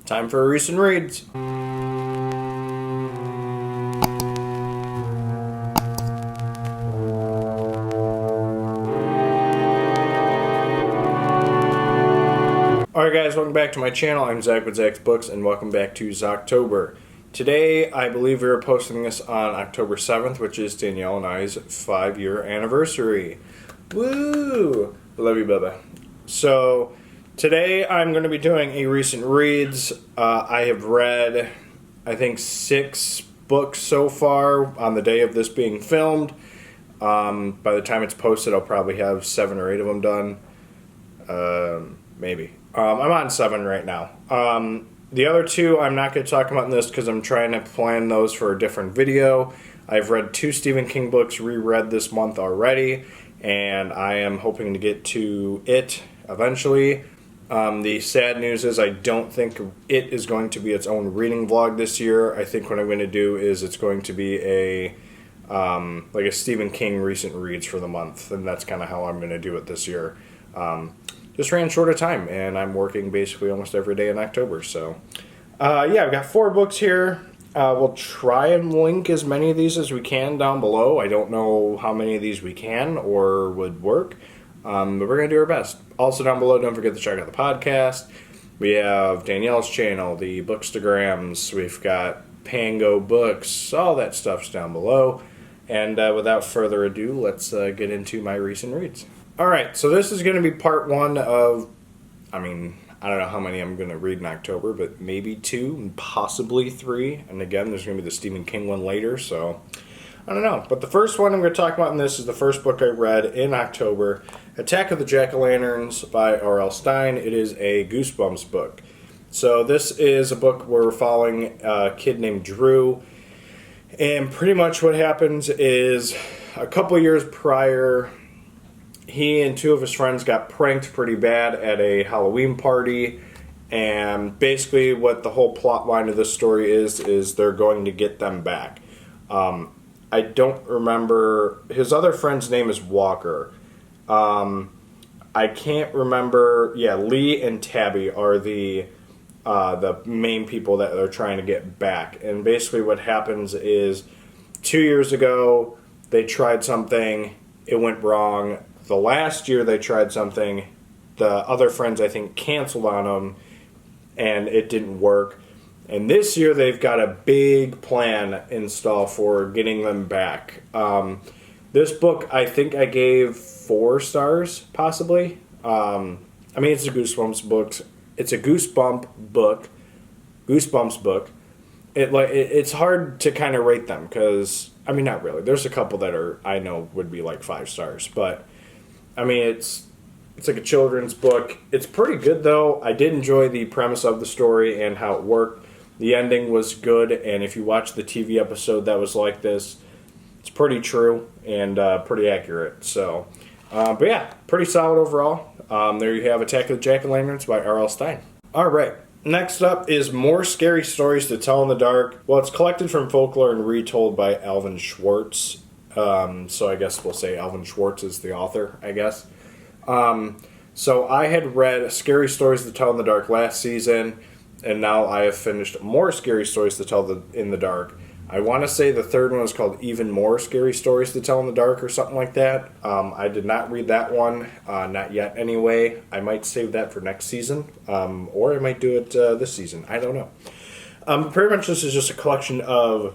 Time for recent reads. Alright guys, welcome back to my channel. I'm Zach with Zacks Books, and welcome back to Zocktober. Today, I believe we are posting this on October 7th, which is Danielle and I's 5-year anniversary. Woo! Love you, Bubba. So, today I'm going to be doing a recent reads. I have read, I think, 6 books so far on the day of this being filmed. By the time it's posted, I'll probably have 7 or 8 of them done. Maybe. I'm on 7 right now. The other 2 I'm not going to talk about in this because I'm trying to plan those for a different video. I've read 2 Stephen King books, reread this month already, and I am hoping to get to it eventually. The sad news is I don't think it is going to be its own reading vlog this year. I think what I'm going to do is it's going to be like a Stephen King recent reads for the month, and that's kind of how I'm going to do it this year. Just ran short of time, and I'm working basically almost every day in October. So, yeah, I've got 4 books here. We'll try and link as many of these as we can down below. I don't know how many of these we can or would work, but we're going to do our best. Also down below, don't forget to check out the podcast. We have Danielle's channel, the Bookstagrams. We've got Pango Books. All that stuff's down below. And without further ado, let's get into my recent reads. Alright, so this is going to be part 1 of, I don't know how many I'm going to read in October, but maybe 2, and possibly 3. And again, there's going to be the Stephen King one later, so I don't know. But the first one I'm going to talk about in this is the first book I read in October, Attack of the Jackolanterns by R.L. Stine. It is a Goosebumps book. So this is a book where we're following a kid named Drew, and pretty much what happens is a couple years prior, he and 2 of his friends got pranked pretty bad at a Halloween party, and basically what the whole plot line of this story is they're going to get them back. I don't remember, his other friend's name is Walker. I can't remember, yeah, Lee and Tabby are the main people that they're trying to get back. And basically what happens is 2 years ago they tried something, it went wrong. The last year they tried something, the other friends, I think, canceled on them, and it didn't work. And this year they've got a big plan installed for getting them back. This book, I think I gave 4 stars, possibly. It's a Goosebumps book. It's a Goosebumps book. It's hard to kind of rate them because, not really. There's a couple that I know would be like 5 stars, but it's like a children's book. It's pretty good, though. I did enjoy the premise of the story and how it worked. The ending was good, and if you watch the TV episode that was like this, it's pretty true and pretty accurate. So, but yeah, pretty solid overall. There you have Attack of the Jack-o'-lanterns by R.L. Stine. All right. Next up is More Scary Stories to Tell in the Dark. Well, it's collected from folklore and retold by Alvin Schwartz. So I guess we'll say Alvin Schwartz is the author, I guess. So I had read Scary Stories to Tell in the Dark last season, and now I have finished More Scary Stories to Tell in the Dark. I want to say the third one is called Even More Scary Stories to Tell in the Dark or something like that. I did not read that one, not yet anyway. I might save that for next season, or I might do it this season. I don't know. Pretty much this is just a collection of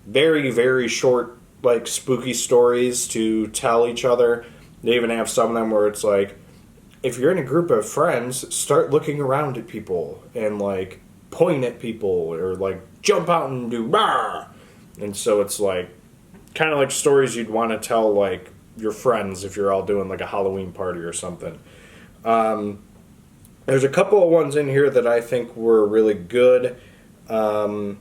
very, very short, like, spooky stories to tell each other. They even have some of them where it's like, if you're in a group of friends, start looking around at people and, like, point at people or, like, jump out and do rah! And so it's like kind of like stories you'd want to tell, like, your friends if you're all doing like a Halloween party or something. There's a couple of ones in here that I think were really good. Let's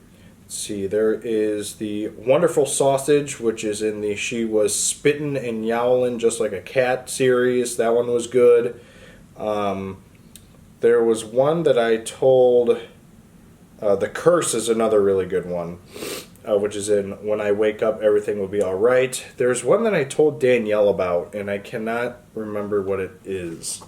see, there is the Wonderful Sausage, which is in the She Was Spittin' and Yowlin' Just Like a Cat series. That one was good. There was one that I told, The Curse is another really good one, which is in When I Wake Up, Everything Will Be Alright. There's one that I told Danielle about, and I cannot remember what it is.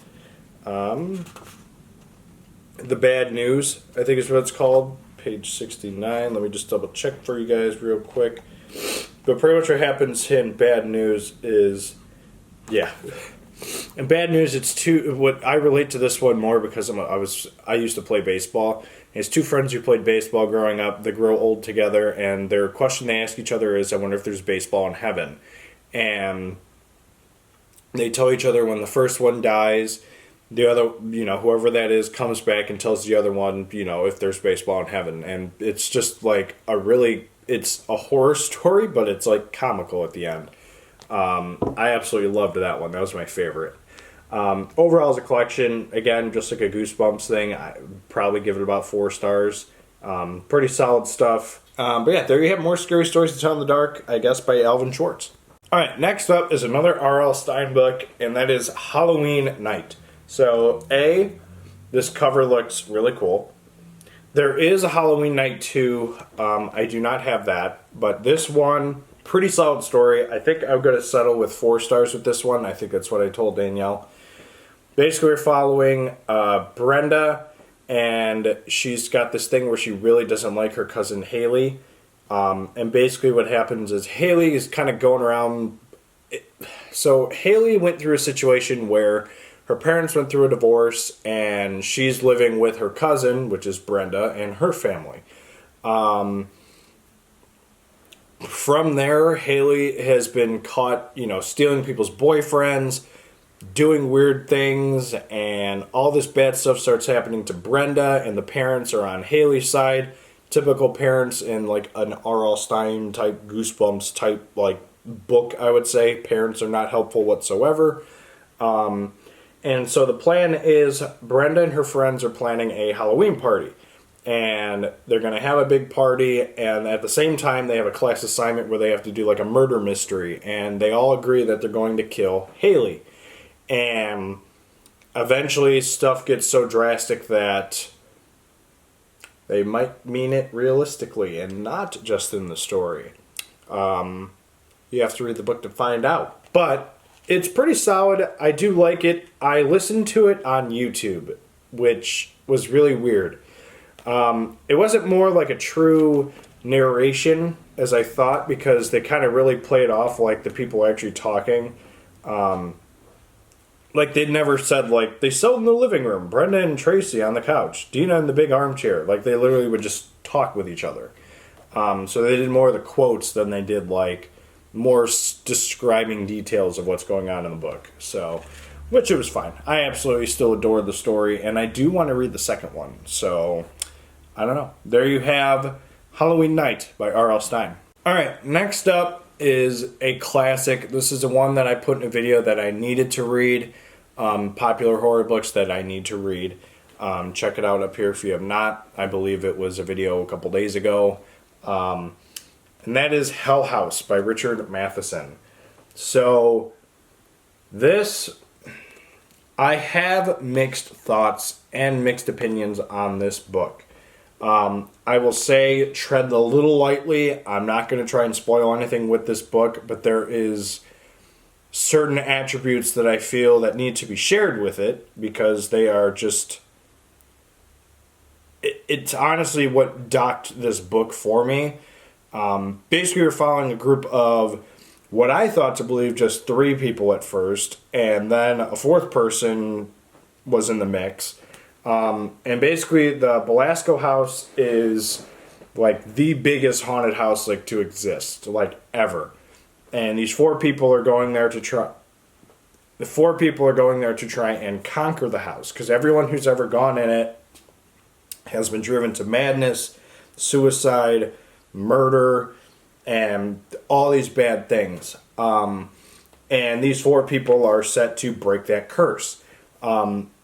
The Bad News, I think is what it's called. Page 69. Let me just double check for you guys real quick. But pretty much what happens in Bad News is, yeah. In Bad News, it's two. What I relate to this one more because I used to play baseball. It's two friends who played baseball growing up. They grow old together, and their question they ask each other is, "I wonder if there's baseball in heaven." And they tell each other when the first one dies, the other, whoever that is, comes back and tells the other one, if there's baseball in heaven. And it's just like it's a horror story, but it's like comical at the end. I absolutely loved that one. That was my favorite. Overall, as a collection, again, just like a Goosebumps thing, I probably give it about 4 stars. Pretty solid stuff. But yeah, there you have more scary stories to tell in the dark, I guess, by Alvin Schwartz. All right, next up is another R.L. Stine book, and that is Halloween Night. So, this cover looks really cool. There is a Halloween Night 2. I do not have that, but this one, pretty solid story. I think I'm going to settle with 4 stars with this one. I think that's what I told Danielle. Basically, we're following Brenda, and she's got this thing where she really doesn't like her cousin Haley. And basically what happens is Haley is kind of going around. So Haley went through a situation where her parents went through a divorce, and she's living with her cousin, which is Brenda, and her family. From there, Haley has been caught, stealing people's boyfriends, doing weird things, and all this bad stuff starts happening to Brenda, and the parents are on Haley's side. Typical parents in like an R.L. Stine type, Goosebumps type like book, I would say. Parents are not helpful whatsoever. And so the plan is Brenda and her friends are planning a Halloween party. And they're going to have a big party, and at the same time they have a class assignment where they have to do like a murder mystery. And they all agree that they're going to kill Haley. And eventually stuff gets so drastic that they might mean it realistically and not just in the story. You have to read the book to find out. But it's pretty solid. I do like it. I listened to it on YouTube, which was really weird. It wasn't more like a true narration as I thought, because they kind of really played off like the people actually talking. Like, they'd never said, like, they sat in the living room, Brenda and Tracy on the couch, Dina in the big armchair. Like, they literally would just talk with each other. So they did more of the quotes than they did, like, more describing details of what's going on in the book. So, which it was fine. I absolutely still adored the story, and I do want to read the second one. So, I don't know. There you have Halloween Night by R.L. Stine. All right, next up is a classic. This is the one that I put in a video that I needed to read. Popular horror books that I need to read. Check it out up here if you have not. I believe it was a video a couple days ago. And that is Hell House by Richard Matheson. So, this, I have mixed thoughts and mixed opinions on this book. I will say, tread a little lightly. I'm not going to try and spoil anything with this book, but there is certain attributes that I feel that need to be shared with it, because they are just, it's honestly what docked this book for me. Basically, we're following a group of what I thought to believe just 3 people at first, and then a 4th person was in the mix. And basically, the Belasco house is like the biggest haunted house like to exist, like ever. And these 4 people are going there to try. The 4 people are going there to try and conquer the house, because everyone who's ever gone in it has been driven to madness, suicide, murder, and all these bad things. And these 4 people are set to break that curse.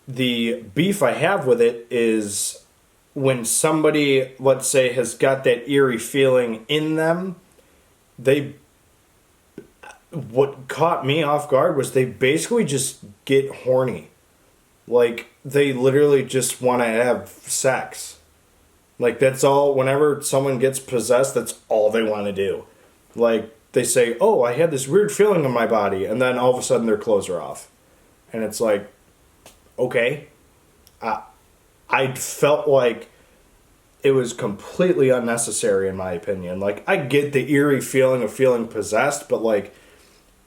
The beef I have with it is when somebody, let's say, has got that eerie feeling in them, what caught me off guard was they basically just get horny. Like, they literally just want to have sex. Like, that's all, whenever someone gets possessed, that's all they want to do. Like, they say, oh, I had this weird feeling in my body, and then all of a sudden their clothes are off. And it's like, okay, I felt like it was completely unnecessary in my opinion. Like, I get the eerie feeling of feeling possessed, but like,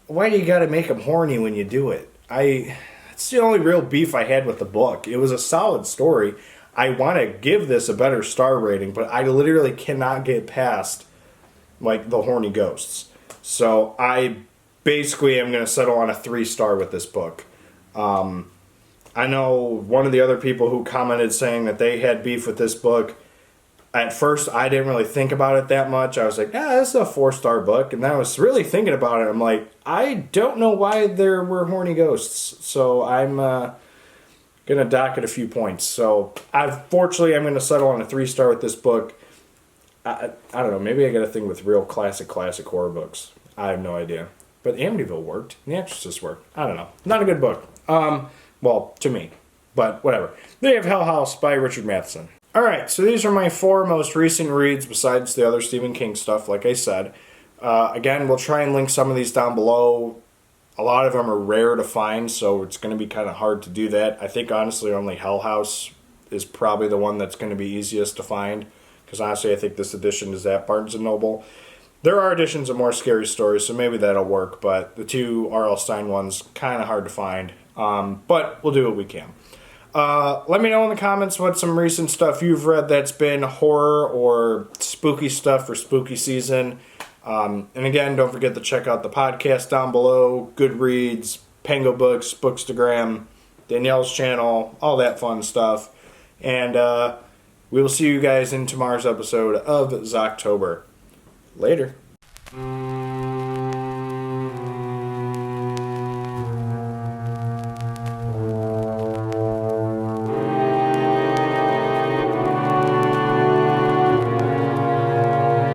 why do you gotta make him horny when you do it? It's the only real beef I had with the book. It was a solid story. I want to give this a better star rating, but I literally cannot get past like the horny ghosts. So I basically am going to settle on a 3-star with this book. I know one of the other people who commented saying that they had beef with this book. At first, I didn't really think about it that much. I was like, this is a 4-star book. And then I was really thinking about it. I'm like, I don't know why there were horny ghosts. So I'm going to dock it a few points. So fortunately, I'm going to settle on a 3-star with this book. I don't know. Maybe I got a thing with real classic horror books. I have no idea. But Amityville worked. The Exorcist worked. I don't know. Not a good book. Well, to me. But whatever. Then you have Hell House by Richard Matheson. Alright, so these are my 4 most recent reads besides the other Stephen King stuff, like I said. Again, we'll try and link some of these down below. A lot of them are rare to find, so it's going to be kind of hard to do that. I think, honestly, only Hell House is probably the one that's going to be easiest to find. Because, honestly, I think this edition is at Barnes & Noble. There are editions of more scary stories, so maybe that'll work. But the 2 R.L. Stine ones, kind of hard to find. But we'll do what we can. Let me know in the comments what some recent stuff you've read that's been horror or spooky stuff for spooky season. And again, don't forget to check out the podcast down below, Goodreads, Pango Books, Bookstagram, Danielle's channel, all that fun stuff. And we will see you guys in tomorrow's episode of Zocktober. Later.